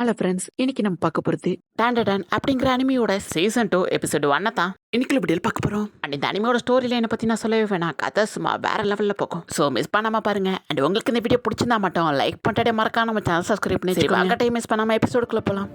Hello friends, இன்னைக்கு நம்ம பார்க்க போகிறது டான் அப்படிங்கிற அனிமியோட சீசன் 2 எபிசோட் 1 தான் இன்னைக்கு வீடியோவில் பார்க்க போகிறோம். அண்ட் இந்த அனிமியோட ஸ்டோரி லைனை பற்றி நான் சொல்லவே வேணாம், கதை சும்மா வேற லெவலில் போகும். ஸோ மிஸ் பண்ணாமல் பாருங்க. அண்ட் உங்களுக்கு இந்த வீடியோ பிடிச்சிருந்தா மட்டும் லைக் பண்ணிட்டே மறக்காம நம்ம சேனல் சப்ஸ்கிரைப் பண்ணி சரி வாங்க டைம் மிஸ் பண்ணாமல் எபிசோடுக்குள்ளே போகலாம்.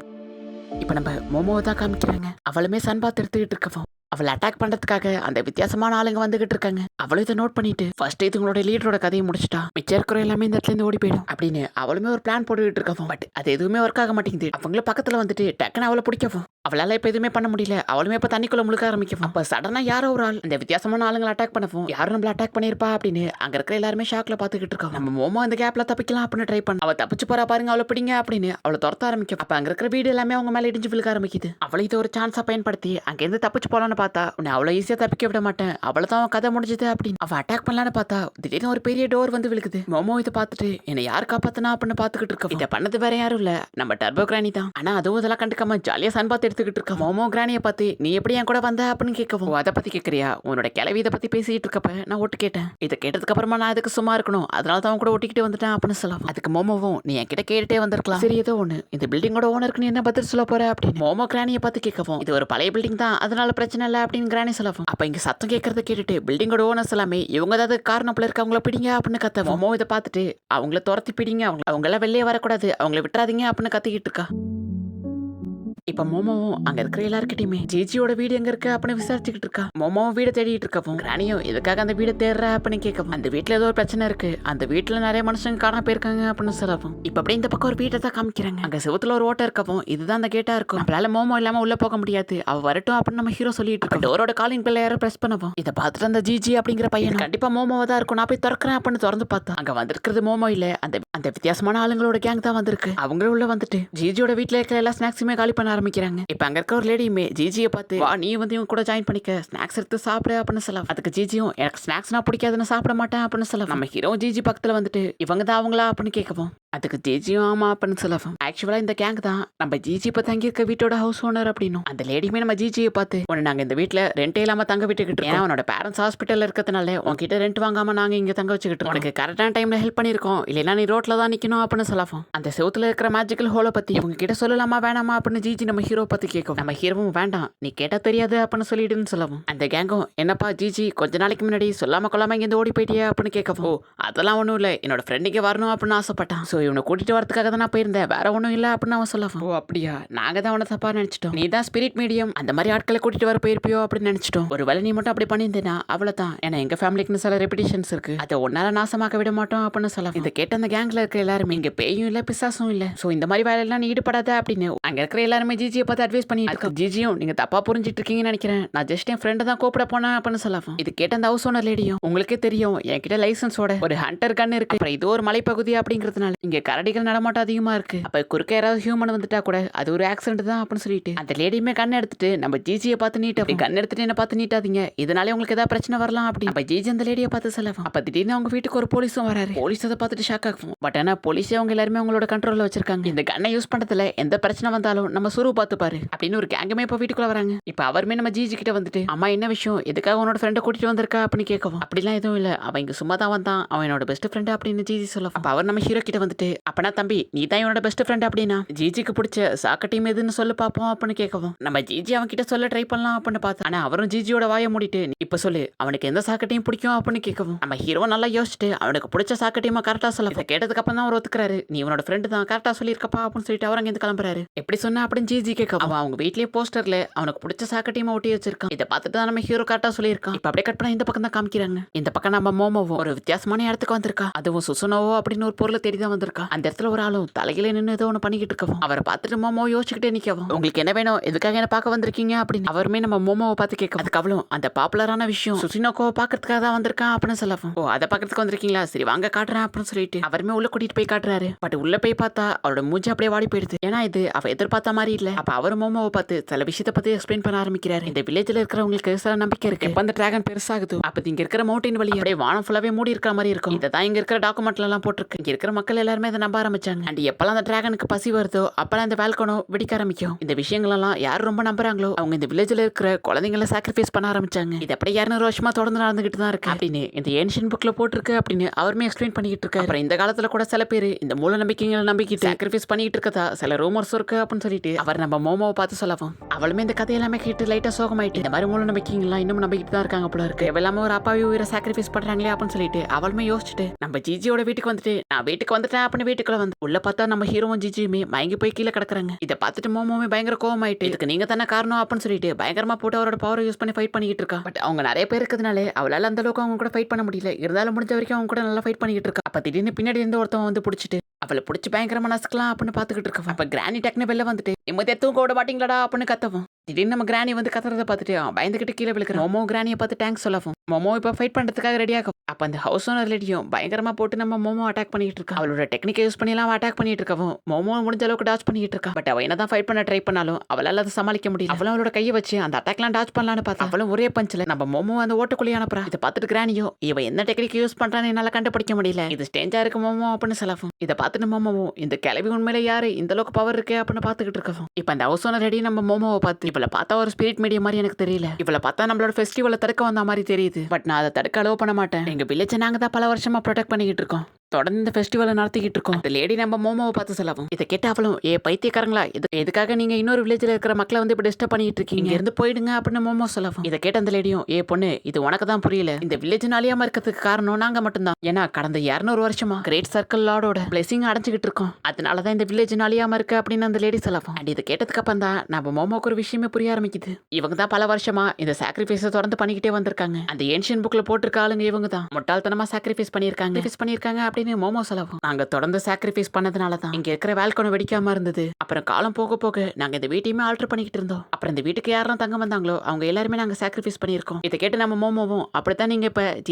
இப்போ நம்ம மோமோவை தான் காமிக்கிறாங்க. அவளுமே சன் பாத் எடுத்துக்கிட்டு இருக்கவும் அவளை அட்டாக் பண்றதுக்காக அந்த வித்தியாசமான ஆளுங்க வந்துகிட்டு இருக்காங்க. அவளும் இதை நோட் பண்ணிட்டு ஃபர்ஸ்ட் இதுங்களோட லீடரோட கதையை முடிச்சிட்டா, மிச்சம் இருக்கிற எல்லாமே இந்த இடத்துல இருந்து ஓடி போயிடும் அப்படின்னு அவளுமே ஒரு பிளான் போட்டுக்கிட்டு இருக்கவும் பட் அது எதுவுமே ஒர்க் ஆக மாட்டேங்குது. அவங்களும் பக்கத்துல வந்துட்டு டக்குன்னு அவளை பிடிக்கவும் அவளால இப்ப எதுவுமே பண்ண முடியல. அவளுமே இப்ப தண்ணிக்குள்ள முழுக்க ஆரம்பிக்கும். அப்ப சடனா யாரோ ஒரு ஆள் இந்த வித்தியாசமான ஆளுங்களை அட்டாக் பண்ணவும் யாரும் நம்மள அட்டாக் பண்ணிருப்பா அப்படின்னு அங்க இருக்கிற எல்லாருமே ஷாக்ல பாத்துக்கிட்டு இருக்கோம். நம்ம மோமோ அந்த கேப்ல தப்பிக்கலாம் அப்படின்னு ட்ரை பண்ண அவ தப்பிச்சு போறா பாருங்க, அவளை பிடிங்க அப்படின்னு அவளை துரத்த ஆரம்பிக்கும். அப்ப அங்க இருக்கிற வீடு எல்லாமே அவங்க மேல இடிஞ்சு விழுக்க ஆரம்பிக்குது. அவளை இது ஒரு சான்ஸா பயன்படுத்தி அங்க இருந்து தப்பிச்சு போலான்னு பார்த்தா அவளை ஈஸியா தப்பிக்க விட மாட்டேன், அவ்வளவுதான் கதை முடிஞ்சது அப்படின்னு அவ அட்டாக் பண்ணலான்னு பார்த்தா திடீர்னு ஒரு பெரிய டோர் வந்து விழுகுது. மோமோ இதை பார்த்துட்டு என்ன யார் காப்பாத்தனா அப்படின்னு பாத்துக்கிட்டு இருக்க. இதை பண்ணது வேற யாரும் இல்ல, நம்ம டர்போ கிராணி தான். ஆனா அதுவும் இதெல்லாம் கண்டுக்காம ஜாலியா சன் பார்த்து எடுத்துக்கிட்டு இருக்க. மோமோ கிராணியை பார்த்து நீ எப்படி என் கூட வந்த அப்படின்னு கேட்கவும் அதை பத்தி கேட்கறியா, உன்னோட கிளவி இதை பத்தி பேசிட்டு இருக்கப்ப நான் ஒட்டு கேட்டேன். இதை கேட்டதுக்கு அப்புறமா நான் அதுக்கு சும்மா இருக்கணும், அதனால தான் கூட ஒட்டிக்கிட்டு வந்துட்டேன் அப்படின்னு சொல்லலாம். அதுக்கு மோமோவும் நீ என்கிட்ட கேட்டுட்டே வந்திருக்கலாம், சரி ஏதோ ஒண்ணு இந்த பில்டிங்கோட ஓனருக்கு நீ என்ன பதில் சொல்ல போற அப்படின்னு மோமோ கிராணியை பார்த்து கேட்கவும் இது ஒரு பழைய பில்டிங் தான் அதனால பிரச்சனை இல்லை அப்படின்னு கிராணி சொல்லவும் அப்ப இங்க சத்தம் கேட்கறத கேட்டுட்டு பில்டிங்கோட ஓனர்ஸ் எல்லாமே இவங்க ஏதாவது காரணம் போல இருக்க அவங்கள பிடிங்க அப்படின்னு கத்த மோமோ இதை பார்த்துட்டு அவங்கள துரத்தி பிடிங்க, அவங்க எல்லாம் வெளியே வரக்கூடாது, அவங்கள விட்டுறாதீங்க அப்படின்னு கத்திக்கிட்டு இருக்கா. இப்ப மோமோவும் அங்க இருக்கிற எல்லாருக்கிட்டையுமே ஜிஜியோட வீடு எங்க இருக்கு அப்படின்னு விசாரிச்சுக்கிட்டு இருக்கா. மோமோவும் வீடு தேடிட்டு இருக்கவும் கிராணியும் எதுக்காக அந்த வீடு தேடுற அப்படின்னு கேட்கவும் அந்த வீட்டுல ஏதோ ஒரு பிரச்சனை இருக்கு, அந்த வீட்டுல நிறைய மனுஷங்க காணாம போயிருக்காங்க அப்படின்னு சொல்லவும் இப்ப அப்படியே இந்த பக்கம் ஒரு வீட்டை தான் காமிக்கிறாங்க. அங்க செவத்துல ஒரு ஓட்டை இருக்கவும் இதுதான் அந்த கேட்டா இருக்கும், நம்மளால மோமோ இல்லாம உள்ள போக முடியாது, அவ வரட்டும் அப்படின்னு நம்ம ஹீரோ சொல்லிட்டு இருக்கோம். டோரோட காலிங் பிள்ளை யாரும் பிரஸ் பண்ணவும் இதை பார்த்துட்டு அந்த ஜிஜி அப்படிங்கிற பையன் கண்டிப்பா மோமோவா தான் இருக்கும், நான் போய் திறக்கிறேன் அப்படின்னு திறந்து பார்த்தா அங்க வந்திருக்கிறது மோமோ இல்ல, அந்த வித்தியாசமான ஆளுங்களோட கேங் தான் வந்திருக்கு. அவங்களும் உள்ள வந்துட்டு ஜிஜியோட வீட்டுல இருக்கிற எல்லா ஸ்நாக்ஸுமே காலி பண்ண ஆரம்பிக்கிறாங்க. இப்ப அங்க இருக்க ஒரு லேடியுமே ஜிஜியை பார்த்து வா நீ வந்து இவங்க கூட ஜாயின் பண்ணிக்க, ஸ்நாக்ஸ் எடுத்து சாப்பிடு அப்படின்னு சொல்லலாம். அதுக்கு ஜிஜியும் எனக்கு ஸ்நாக்ஸ்னா பிடிக்காதுன்னு சாப்பிட மாட்டேன் அப்படின்னு சொல்லலாம். நம்ம ஹீரோ ஜிஜி பக்கத்துல வந்துட்டு இவங்க தான் அவங்களா அப்படின்னு கேட்கவும் அதுக்கு ஜிஜியும் ஆமா அப்படின்னு சொல்லலாம். ஆக்சுவலா இந்த கேங் தான் நம்ம ஜிஜி இப்ப தங்கி இருக்க வீட்டோட ஹவுஸ் ஓனர் அப்படின்னும் அந்த லேடியுமே நம்ம ஜிஜியை பார்த்து உன்னை நாங்க இந்த வீட்டுல ரெண்டே இல்லாம தங்க விட்டுக்கிட்டு ஏன்னா அவனோட பேரண்ட்ஸ் ஹாஸ்பிட்டல் இருக்கிறதுனால உங்ககிட்ட ரெண்ட் வாங்காம நாங்க இங்க தங்க வச்சுக்கிட்டு உனக்கு கரெக்டான டைம்ல ஹெல்ப் பண்ணிருக்கோம், இல்லைன்னா நீ ரோட்ல தான் நிக்கணும் அப்படின்னு சொல்லலாம். அந்த செவுத்துல இருக்கிற மேஜிக்கல் ஹோலை பத்தி உங்க கிட்ட சொல்லலாமா வேணாமா அப்படின்னு ஜிஜி நம்ம ஹீரோ பத்தி கேட்கும். நம்ம ஹீரோவும் வேண்டாம் நீ கேட்டா தெரியாது அப்படின்னு சொல்லிடுன்னு சொல்லவும் அந்த கேங்கும் என்னப்பா ஜிஜி கொஞ்ச நாளைக்கு முன்னாடி சொல்லாம கொள்ளாம இங்க ஓடி போயிட்டியா அப்படின்னு கேட்கவும் ஓ அதெல்லாம் ஒண்ணும் இல்ல, என்னோட ஃப்ரெண்டுக்கு வரணும் அப்படின்னு ஆசைப்பட்டான், சோ இவனை கூட்டிட்டு வரதுக்காக தான் நான் போயிருந்தேன், வேற ஒன்றும் இல்லை அப்படின்னு அவன் சொல்லவும் ஓ அப்படியா நாங்க தான் அவனை தப்பா நினைச்சிட்டோம், நீ தான் ஸ்பிரிட் மீடியம் அந்த மாதிரி ஆட்களை கூட்டிட்டு வர போயிருப்பியோ அப்படின்னு நினைச்சிட்டோம், ஒரு வேலை நீ மட்டும் அப்படி பண்ணியிருந்தேனா அவ்வளவுதான், ஏன்னா எங்க ஃபேமிலிக்குன்னு சில ரெபிடேஷன்ஸ் இருக்கு, அதை ஒன்னால நாசமாக்க விட மாட்டோம் அப்படின்னு சொல்லலாம். இதை கேட்ட அந்த கேங்ல இருக்க எல்லாருமே இங்க பேயும் இல்ல பிசாசும் இல்ல, சோ இந்த மாதிரி வேலையெல்லாம் நீ ஈடுபடாத அப்படின்னு அங்க இருக்கிற எல்லாருமே ஜிஜியை பார்த்து அட்வைஸ் பண்ணிட்டு ஜிஜியும் நீங்க தப்பா புரிஞ்சிட்டு இருக்கீங்கன்னு நினைக்கிறேன், நான் ஜஸ்ட் என் ஃப்ரெண்ட் தான் கூப்பிட போனேன் அப்படின்னு சொல்லலாம். இது கேட்ட அந்த ஹவுஸ் ஓனர் லேடியும் உங்களுக்கே தெரியும் என்கிட்ட லைசன்ஸோட ஒரு ஹண்டர் கன் இருக்கு, அப்புறம் இது ஒரு மலைப்பகுதி அப்படிங்கிறதுனால இங்க கரடிகள் நடமாட்டம் அதிகமா இருக்கு, அப்ப குறுக்க யாராவது ஹியூமன் வந்துட்டா கூட அது ஒரு ஆக்சிடென்ட் தான் அப்படின்னு சொல்லிட்டு அந்த லேடியுமே கண்ணை எடுத்துட்டு நம்ம ஜிஜியை பார்த்து நீட்ட கண் எடுத்துட்டு என்ன பார்த்து நீட்டாதீங்க, இதனால உங்களுக்கு ஏதாவது பிரச்சனை வரலாம் அப்படின்னு அப்ப ஜிஜி அந்த லேடியை பார்த்து சொல்லவும் அப்ப திடீர்னு அவங்க வீட்டுக்கு ஒரு போலீஸும் வராரு. போலீஸ் அதை பார்த்துட்டு ஷாக் ஆகும், பட் ஆனா போலீஸே அவங்க எல்லாருமே அவங்களோட கண்ட்ரோல்ல வச்சிருக்காங்க, இந்த கண்ணை யூஸ் பண்றதுல எந்த பிரச்சனை வந்தாலும் நம்ம சுரு பார்த்துப்பாரு அப்படின்னு ஒரு கேங்குமே இப்ப வீட்டுக்குள்ள வராங்க. இப்ப அவருமே நம்ம ஜிஜி கிட்ட வந்துட்டு அம்மா என்ன விஷயம் எதுக்காக உன்னோட ஃப்ரெண்டை கூட்டிட்டு வந்திருக்கா அப்படின்னு கேட்கவும் அப்படிலாம் எதுவும் இல்ல, அவன் இங்க சும்மா தான் வந்தான், அவன் என்னோட பெஸ்ட் ஃப்ரெண்ட் அப்படின்னு ஜிஜி சொல்ல அப்ப அவர் நம்ம ஹீரோ கிட்ட வந்துட்டு அப்பனா தம்பி நீ தான் இவனோட பெஸ்ட் ஃப்ரெண்ட் அப்படின்னா ஜிஜிக்கு பிடிச்ச சாக்கட்டையும் எதுன்னு சொல்லு பாப்போம் அப்படின்னு கேட்கவும் நம்ம ஜிஜி அவன் கிட்ட சொல்ல ட்ரை பண்ணலாம் அப்படின்னு பார்த்தா ஆனா அவரும் ஜிஜியோட வாயை மூடிட்டு இப்ப சொல்லு அவனுக்கு எந்த சாக்கட்டையும் பிடிக்கும் அப்படின்னு கேட்கவும் நம்ம ஹீரோ நல்லா யோசிச்சுட்டு அவனுக்கு பிடிச்ச சாக்கட்டையுமா கரெக்டா சொல்ல கேட்டதுக்கு அப்புறம் தான் அவர் ஒத்துக்கிறாரு, நீ இவனோட ஃப்ரெண்டு தான் கரெக்டா சொல்லியிருக்கப்பா அப்படின்னு சொல்லிட்டு அவர் அங்க கிளம்புறாரு. எப்படி சொன்னா அப்படின்னு ஜிஜி கேட்கவும் அவன் அவங்க வீட்லயே போஸ்டர்ல அவனுக்கு பிடிச்ச சாக்கட்டையுமா ஒட்டி வச்சிருக்கான், இதை பார்த்துட்டு தான் நம்ம ஹீரோ கரெக்டா சொல்லியிருக்கான். இப்ப அப்படியே கட் பண்ணா இந்த பக்கம் தான் காமிக்கிறாங்க. இந்த பக்கம் நம்ம மோமோவோ ஒரு வித்தியாசமான இடத்துக்கு வந்திருக்கா, அதுவும் சுசுனோவோ அப்படின்னு ஒரு பொருளை தேடி தான் வந்திருக்கா. அந்த இடத்துல ஒரு ஆளும் தலையில நின்று ஏதோ ஒன்று பண்ணிக்கிட்டு இருக்கவும் அவரை பார்த்துட்டு மோமோ யோசிச்சுக்கிட்டே நிற்கவும் உங்களுக்கு என்ன வேணும் எதுக்காக என்ன பார்க்க வந்திருக்கீங்க அப்படின்னு அவருமே நம்ம மோமோவை பார்த்து கேட்க அதுக்கு அவளும் அந்த பாப்புலரான விஷயம் சுசினோக்கோவை பார்க்கறதுக்காக தான் வந்திருக்கான் அப்படின்னு சொல்லவும் ஓ அதை பார்க்கறதுக்கு வந்திருக்கீங்களா சரி வாங்க காட்டுறேன் அப்படின்னு சொல்லிட்டு அவருமே உள்ள கூட்டிட்டு போய் காட்டுறாரு. பட் உள்ள போய் பார்த்தா அவரோட மூஞ்சி அப்படியே வாடி போயிடுது, ஏன்னா இது அவ எதிர்பார்த்த மாதிரி இல்ல. அப்ப அவர் மோமோவை பார்த்து சில விஷயத்தை பத்தி எக்ஸ்பிளைன் பண்ண ஆரம்பிக்கிறாரு. இந்த வில்லேஜ்ல இருக்கிறவங்களுக்கு சில நம்பிக்கை இருக்கு, எப்ப அந்த டிராகன் பெருசாகுது அப்ப இங்க இருக்கிற மவுண்டன் வழி அப்படியே வானம் ஃபுல்லாவே மூடி இருக்கிற மாதிரி இருக்கும், இதான் இங்க இருக்கிற டாக்குமெண்ட்ல எல்லாம் போட்டிருக்கு, இங்க இருக்கிற மக்கள் எல்லாரும் எல்லாருமே அதை நம்ப ஆரம்பிச்சாங்க. அண்ட் எப்பெல்லாம் அந்த டிராகனுக்கு பசி வருதோ அப்பெல்லாம் அந்த வேல்கனோ வெடிக்க ஆரம்பிக்கும். இந்த விஷயங்கள் எல்லாம் யார் ரொம்ப நம்புறாங்களோ அவங்க இந்த வில்லேஜ்ல இருக்கிற குழந்தைங்களை சாக்ரிஃபைஸ் பண்ண ஆரம்பிச்சாங்க. இது அப்படியே 200 வருஷமா தொடர்ந்து நடந்துகிட்டு தான் இருக்கு அப்படின்னு இந்த ஏன்ஷியன் புக்ல போட்டிருக்கு அப்படின்னு அவருமே எக்ஸ்பிளைன் பண்ணிட்டு இருக்காரு. அப்புறம் இந்த காலத்துல கூட சில பேர் இந்த மூல நம்பிக்கைகளை நம்பிக்கிட்டு சாக்ரிஃபைஸ் பண்ணிட்டு இருக்கதா சில ரூமர்ஸ் இருக்கு அப்படின்னு சொல்லிட்டு அவர் நம்ம மோமோவை பார்த்து சொல்லவும் அவளுமே இந்த கதை எல்லாமே கேட்டு லைட்டா சோகமாயிட்டு இந்த மாதிரி மூல நம்பிக்கைகள்லாம் இன்னும் நம்பிக்கிட்டு தான் இருக்காங்க போல இருக்கு. எல்லாமே ஒரு அப்பாவி உயிரை சாக்ரிஃபைஸ் பண்றாங்களே அப்படின்னு சொல்லிட்டு அவளுமே யோசிச்சுட்டு நம்ம ஜிஜியோட வீட்டுக்கு வந்துட்டு நான் வீட்டுக்கு வந்துட்டேன் அப்படின்னு வீட்டுக்குள்ள வந்து உள்ள பார்த்தா நம்ம ஹீரோவும் ஜிஜியுமே மயங்கி போய் கீழே கிடக்குறாங்க. இதை பார்த்துட்டு மோமோவே பயங்கர கோவமாயிட்டு இதுக்கு நீங்க தானே காரணம் அப்படின்னு சொல்லிட்டு பயங்கரமா போட்டு அவரோட பவரை யூஸ் பண்ணி ஃபைட் பண்ணிட்டு இருக்கா. பட் அவங்க நிறைய பேர் இருக்கிறதுனால அவளால அந்த அளவுக்கு அவங்க கூட ஃபைட் பண்ண முடியல. இருந்தாலும் முடிஞ்ச வரைக்கும் அவங்க கூட நல்லா ஃபைட் பண்ணிட்டு இருக்கா. அப்ப திடீர்னு பின்னாடி இருந்து ஒருத்தவன் வந்து பிடிச்சிட்டு அவளை பிடிச்சி பயங்கரமா நசுக்கலாம் அப்படின்னு பாத்துக்கிட்டு இருக்கா. அப்ப கிராணி டக்குனு வெளில வந்துட்டு நிம்மதியா தூங்க விட மாட்டீங்களாடா அப்படின்னு கத்தவும் திடீர்னு நம்ம கிராணி வந்து கத்துறதை பார்த்துட்டு பயந்துகிட்டு கீழே விழுக்கிற மோமோ கிராணியை பார்த்து டேங்க் சொல்லவும் மோமோ இப்ப ஃபைட் பண்றதுக்காக ரெடியாகும். அப்ப அந்த ஹவுஸ் ஓனர் லேடியும் பயங்கரமா போட்டு நம்ம மோமோ அட்டாக் பண்ணிட்டு இருக்கா. அவளோட டெக்னிக்கை யூஸ் பண்ணி எல்லாம் அட்டாக் பண்ணிட்டு இருக்கவும் மோமோ முடிஞ்ச அளவுக்கு டாச் பண்ணிட்டு இருக்கா. பட் அவ என்னதான் ஃபைட் பண்ண ட்ரை பண்ணாலும் அவளால அதை சமாளிக்க முடியல. அவளும் அவளோட கையை வச்சு அந்த அட்டாக்லாம் டாச் பண்ணலான்னு பார்த்தா அவளும் ஒரே பஞ்சில் நம்ம மோமோ அந்த ஓட்டுக்குள்ளே அனுப்புறா. இதை பார்த்துட்டு கிராணியோ இவ என்ன டெக்னிக் யூஸ் பண்றான்னு என்னால கண்டுபிடிக்க முடியல. இது ஸ்டேஞ்சா இருக்கு மோமோ அப்படின்னு சொல்லவும் இதை பார்த்துட்டு மோமோவும் இந்த கிளவி உண்மையில யாரு இந்த அளவுக்கு பவர் இருக்கு அப்படின்னு பாத்துக்கிட்டு இருக்கவும் இப்ப அந்த ஹவுஸ் ஓனர் ரெடி நம்ம மோமோவை பார்த்து இவளை பார்த்தா ஒரு ஸ்பிரிட் மீடியம் மாதிரி எனக்கு தெரியல. இவளை பார்த்தா நம்மளோட ஃபெஸ்டிவலை தடுக்க வந்த மாதிரி தெரியுது. பட் நான் அதை தடுக்க அலோவ் பண்ண மாட்டேன். எங்க வில்லேஜை நாங்க தான் பல வருஷமா ப்ரொடெக்ட் பண்ணிக்கிட்டு இருக்கோம். தொடர்ந்து இந்த ஃபெஸ்டிவலை நடத்திக்கிட்டு இருக்கோம். அந்த லேடி நம்ம மோமோவை பார்த்து சொல்லவும் இதை கேட்ட அவளும் பைத்தியக்காரங்களா எதுக்காக நீங்க இன்னொரு வில்லேஜ்ல இருக்கிற மக்களை வந்து இப்ப டிஸ்டர்ப் பண்ணிட்டு இருக்கீங்க இருந்து போயிடுங்க அப்படின்னு மோமோ சொல்லவும் இதை கேட்ட அந்த லேடியும் பொண்ணு இது உனக்கு தான் புரியல. இந்த வில்லேஜ் நாளியாம இருக்கிறதுக்கு காரணம் நாங்க மட்டும்தான். ஏன்னா கடந்த 200 வருஷமா கிரேட் சர்க்கிள் லார்டோட பிளெஸிங் அடைஞ்சுக்கிட்டு இருக்கோம். அதனாலதான் இந்த வில்லேஜ் நாளியாம இருக்கு அப்படின்னு அந்த லேடி சொல்லவும் அண்ட் இதை கேட்டதுக்கு அப்புறம் தான் நம்ம மோமோக்கு ஒரு விஷயமே புரிய ஆரம்பிக்குது. இவங்க தான் பல வருஷமா இந்த சாக்ரிஃபைஸை தொடர்ந்து பண்ணிக்கிட்டே வந்திருக்காங்க. அந்த ஏன்ஷியன் புக்ல போட்டிருக்க ஆளுங்க இவங்க தான் முட்டாள்தனமா சாக்ரிஃபைஸ் பண்ணிருக்காங்க அப்படின்னு மோமோ சொல்லவும் நாங்க தொடர்ந்து சாக்ரிஃபைஸ் பண்ணதுனால தான் இங்க இருக்கிற வேல்கோனை வெடிக்காம இருந்தது. அப்புறம் காலம் போக போக நாங்க இந்த வீட்டையுமே ஆல்டர் பண்ணிக்கிட்டு இருந்தோம். அப்புறம் இந்த வீட்டுக்கு யாரெல்லாம் தங்க வந்தாங்களோ அவங்க எல்லாருமே நாங்க சாக்ரிஃபைஸ் பண்ணிருக்கோம். இதை கேட்டு நம்ம மோமோவும் அப்படித்தான் நீங்க இப்ப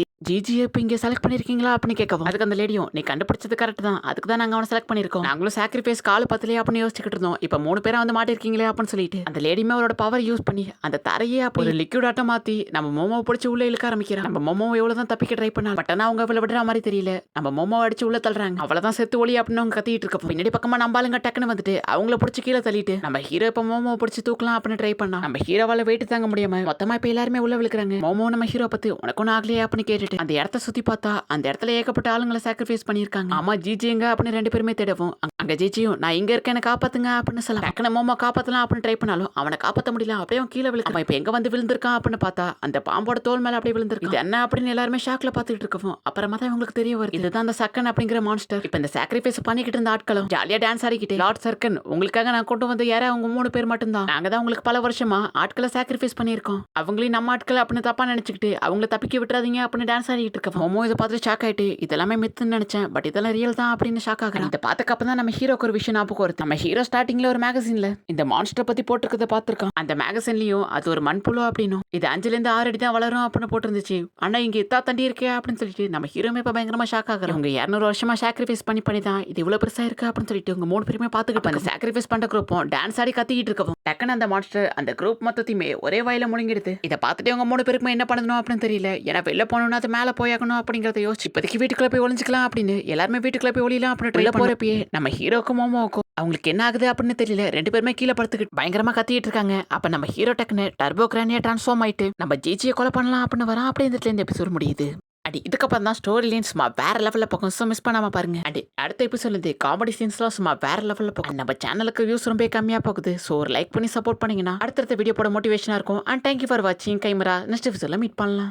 ஜிஜி இப்ப இங்க செலக்ட் பண்ணிருக்கீங்களா அப்படின்னு கேட்கவும் அதுக்கு அந்த லேடியும் நீ கண்டுபிடிச்சது கரெக்ட் தான். அதுக்கு தான் நாங்க அவனை செலக்ட் பண்ணிருக்கோம். நாங்களும் சாக்ரிஃபைஸ் கால் பத்தலையே அப்படின்னு யோசிச்சுக்கிட்டு இருந்தோம். இப்ப 3 பேரா வந்து மாட்டிருக்கீங்களே அப்படின்னு சொல்லிட்டு அந்த லேடியுமே அவரோட பவர் யூஸ் பண்ணி அந்த தரையே அப்போ ஒரு லிக்விட் ஆட்டம் மாத்தி நம்ம மோமோவை பிடிச்சி உள்ள இழுக்க ஆரம்பிக்கிறோம். நம்ம மோமோவை எவ்வளவுதான் தப்பிக்க ட்ரை பண்ணா பட் ஆனா அவங்க அவளை விடுற மாதிரி தெரியல. நம்ம மோமோவை அடிச்சு உள்ள தள்ளுறாங்க. அவ்வளவுதான் செத்து ஒளி அப்படின்னு அவங்க கத்திட்டு இருக்க பின்னாடி பக்கமா நம்பாளுங்க டக்குன்னு வந்துட்டு அவங்கள பிடிச்சி கீழே தள்ளிட்டு நம்ம ஹீரோ இப்ப மோமோவை பிடிச்சி தூக்கலாம் அப்படின்னு ட்ரை பண்ணா நம்ம ஹீரோவால வெயிட் தாங்க முடியாம மொத்தமா இப்ப எல்லாருமே உள்ள விழுக்கிறாங்க. மோமோ நம்ம ஹீரோ பத்தி உனக்கு ஒன்னும் ஆகலையா அப்படின்னு கேட்டுட்டு அந்த இடத்த சுத்தி பார்த்தா அந்த இடத்துல ஏகப்பட்ட ஆளுங்களை சாக்ரிஃபைஸ் பண்ணிருக்காங்க. ஆமா ஜிஜி எங்க அப்படின்னு 2 பேருமே தேடவும் அங்க ஜிஜியும் நான் இங்க இருக்கேன் காப்பாத்துங்க அப்படின்னு சொல்ல டக்குனு மோமோ காப்பாத்தலாம் அப்படின்னு ட்ரை பண்ணாலும் அவனை காப்பாத்த முடியல. அப்படியே கீழே விழுக்க இப்ப எங்க வந்து விழுந்திருக்கான் அப்படின்னு பார்த்தா அந்த பாம்போட தோல் மேல அப்படியே விழுந்திருக்கு. இது என்ன அப்படின்னு எல்லாருமே ஷாக்ல பாத்துக்கிட்டு இருக்கவும் அப்புறமா தான் உங்களுக்கு தெரிய வருது இதுதான் அந்த சக்கன் அப்படிங்கிற மான்ஸ்டர். இப்ப இந்த சாக்ரிஃபைஸ் பண்ணிக்கிட்டு இருந்த ஆட்களும் ஜாலியா டான்ஸ் ஆடிக்கிட்டு லார்ட் சர்க்கன் உங்களுக்காக நான் கொண்டு வந்து யாரா அவங்க 3 பேர் மட்டும் தான். நாங்க தான் உங்களுக்கு பல வருஷமா ஆட்களை சாக்ரிஃபைஸ் பண்ணிருக்கோம். அவங்களையும் நம்ம ஆட்கள் அப்படின்னு தப்பா நினைச்சுக்கிட்டு அவங்கள தப்பிக்க விட்டுறாதீங்க அப்படின்னு டான்ஸ் ஆடிக்கிட்டு இருக்கோம். மோமோ இதை பார்த்து ஷாக் ஆயிட்டு இதெல்லாமே மித்துன்னு நினைச்சேன் பட் இதெல்லாம் ரியல் தான் அப்படின்னு ஷாக் ஆகுறேன். இதை பார்த்துக்க அப்பதான் நம்ம ஹீரோக்கு ஒரு விஷயம் ஞாபகம் வருது. நம்ம ஹீரோ ஸ்டார்டிங்ல ஒரு மேகசின்ல இந்த மான்ஸ்டர் பத்தி போட்டிருக்கத பார்த்திருக்கான். அந்த மேகசின்லயும் அது ஒரு மண்புழு அப்படின்னும் இது 5ல இருந்து 6 அடி தான் வளரும் அப்படின்னு போட்டிருந்துச்சு. ஆனா இங்க இத்தா தண்டி இருக்கே அப்படின்னு சொல்லிட்டு நம்ம ஹீரோமே இப்ப பயங்கரமா ஷாக் ஆகுறோம். அவங்க 200 வருஷமா சாக்ரிஃபைஸ் பண்ணி தான் இது இவ்வளவு பெருசா இருக்கு அப்படின்னு சொல்லிட்டு உங்க 3 பேருமே பாத்துக்கிட்டு அந்த சாக்ரிஃபைஸ் பண்ற குரூப்பும் டான்ஸ் ஆடி கத்திக்கிட்டு இருக்கவும் டக்குன்னு அந்த மான்ஸ்டர் அந்த குரூப் மொத்தத்தையுமே ஒரே வாயில முழுங்கிடுது. இதை பார்த்துட்டு உங்க 3 பேருக்குமே என்ன பண்ணணும் அப்படின்னு தெரியல. ஏன்னா வெளில போனோம்னா அது மேல போயாகணும் அப்படிங்கறத யோசிச்சு இப்போதைக்கு வீட்டுக்குள்ள போய் ஒளிஞ்சுக்கலாம் அப்படின்னு எல்லாருமே வீட்டுக்குள்ள போய் ஒளியலாம் அப்படின்னு ட்ரை போறப்பயே நம்ம ஹீரோக்கும் மோமோக்கும் அவங்களுக்கு என்ன ஆகுது அப்படின்னு தெரியல. 2 பேருமே கீழே படுத்துக்கிட்டு பயங்கரமா கத்திட்டு இருக்காங்க. அப்ப நம்ம ஹீரோ டக்குன்னு டர்போ கிரானியா டிரான்ஸ்ஃபார்ம் ஆயிட்டு நம்ம ஜிஜியை கொலை பண்ணலாம் அப்படின்னு வரான். அப்படியே இந்த எபிசோட் முடியுது. அடி இதுக்கப்புறம் தான் ஸ்டோரி லைன் சும்மா வேற லெவலில் போகும். ஸோ மிஸ் பண்ணாம பாருங்க. அடி அடுத்த எபிசோட்ல காமெடி சீன்ஸ்லாம் சும்மா வேற லெவலில் போகும். நம்ம சேனலுக்கு வியூஸ் ரொம்ப கம்மியாக போகுது. ஸோ ஒரு லைக் பண்ணி சப்போர்ட் பண்ணீங்கன்னா அடுத்தடுத்த வீடியோ போட மோட்டிவேஷனாக இருக்கும். அண்ட் தேங்க்யூ ஃபார் வாட்சிங் கைமரா. நெக்ஸ்ட் எபிசோட்ல மீட் பண்ணலாம்.